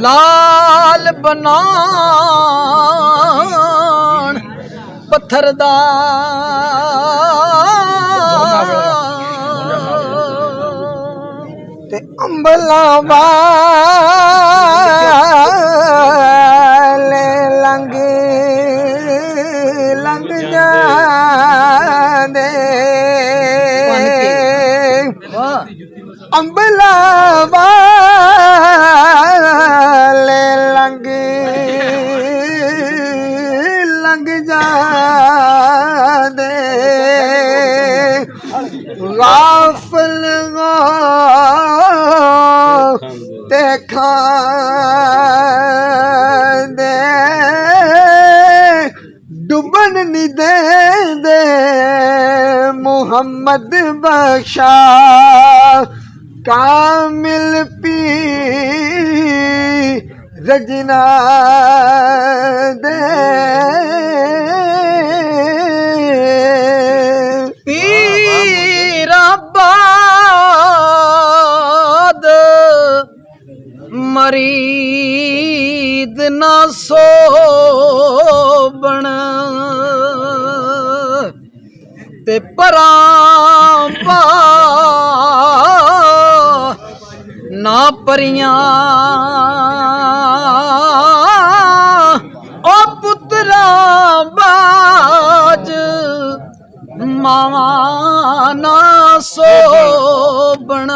लाल बनान पत्थर दा ते अंबला वाले लंग लंग जांदे अंबला वाले लंग लंग जांदे गाफिल ते खांदे डुबन नहीं देंदे मुहम्मद बख्शा कामिल पी रजना दे पीराबाद मरीद ना सोबण ते परां ना परियां ओ पुत्रा बाज माना सोबण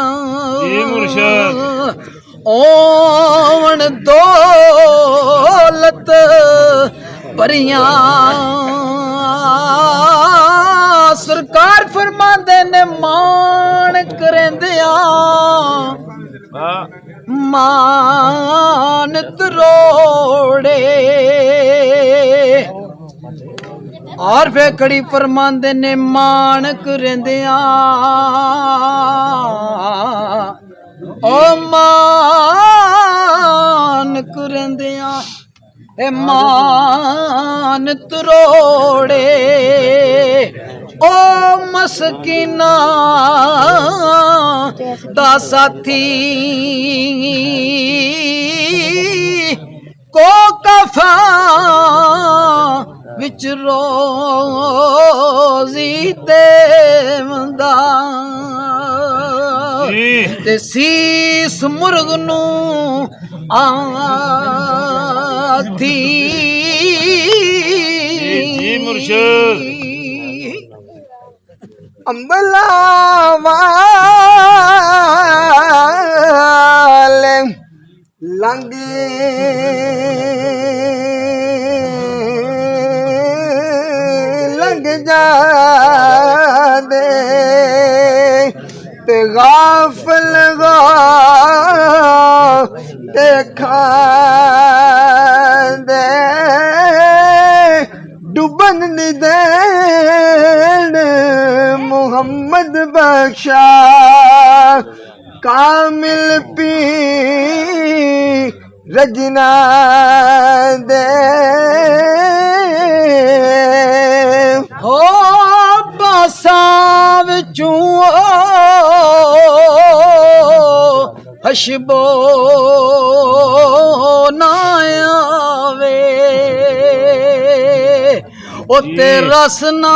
ओवन दौलत परियां सरकार फरमांदे ने मान करेंदिया मान तरोड़े और फिर कड़ी फरमांदे ने मान करेंदिया ओ मान करेंदिया ए मान तरोड़े ओ मस्कीना दा साथी को कफा विच रोजी देवंदा ते सीस मुर्ग नू आथी अंबला वाले लंग लंग जांदे ते गाफिल ते खांदे डुबन नहीं देन मुहम्मद बख्शा कामिल पी रजना दे हो बासा विचों हशबो ना आवे ओ ते रसना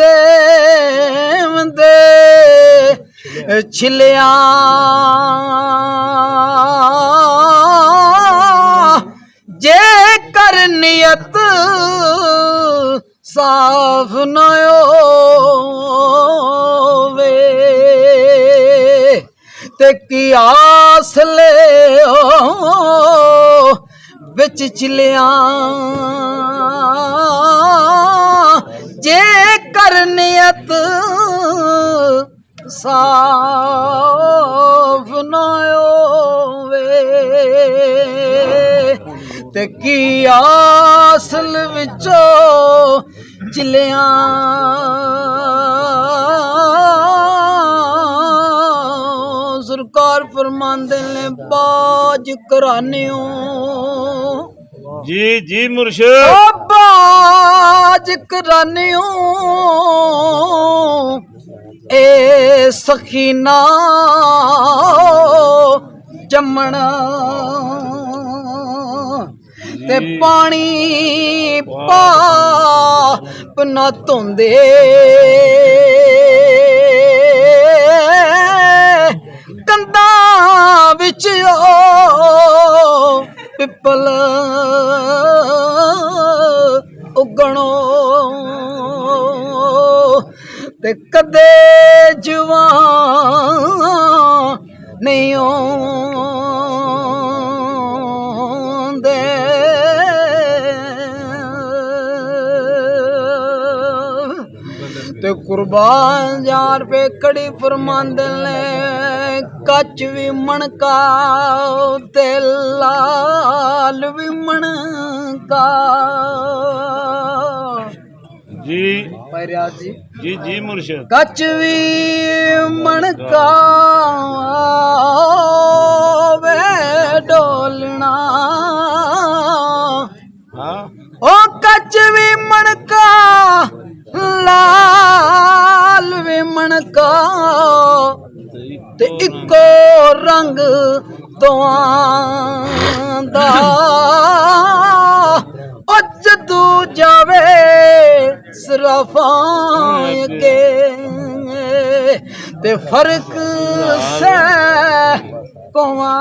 देवंदे छिलिया जे कर नियत साफ न होवे ते की आस ले विच चिलिया जे कर नियत साफ न होवे ते की आसल विचों चिलिया सरकार फरमांदे ने बाज करानियों जी जी मुर्शिद बाज करानियों ए सखीना ਜੰਮਣਾ ਤੇ ਪਾਣੀ ਪਾਪ ਨਾ ਧੋਂਦੇ ਕੰਧਾਂ ਵਿੱਚ ਪਿੱਪਲ ਉਗਣੋ ਤੇ ਕਦੇ ਜਵਾਨ ਨਹੀਂ ਆਉਂਦੇ ਤੇ ਕੁਰਬਾਨ ਯਾਰ ਪੇ ਕੜੀ ਫਰਮਾਂਦੇ ਨੇ ਕੱਚ ਵੀ ਮਣਕਾ ਤੇ ਲਾਲ ਵੀ ਮਣਕਾ ਜੀ ਪੈਰਿਆ ਜੀ ਜੀ ਜੀ ਮੁਰਸ਼ਦ ਕੱਚ ਵੀ ਮਣਕਾ ਵੇ ਡੋਲਣਾ ਹਾਂ ਉਹ ਕੱਚ ਵੀ ਮਣਕਾ ਲਾਲ ਵੀ ਮਣਕਾ ਤੇ ਇੱਕੋ ਰੰਗ ਦੋਆਂ ਦਾ ਉਹ ਜਦੂ ਜਾਵੇ ਸਰਾਫਾਂ ਅੱਗੇ ਤੇ ਫਰਕ ਸੈ ਕੋਵਾਂ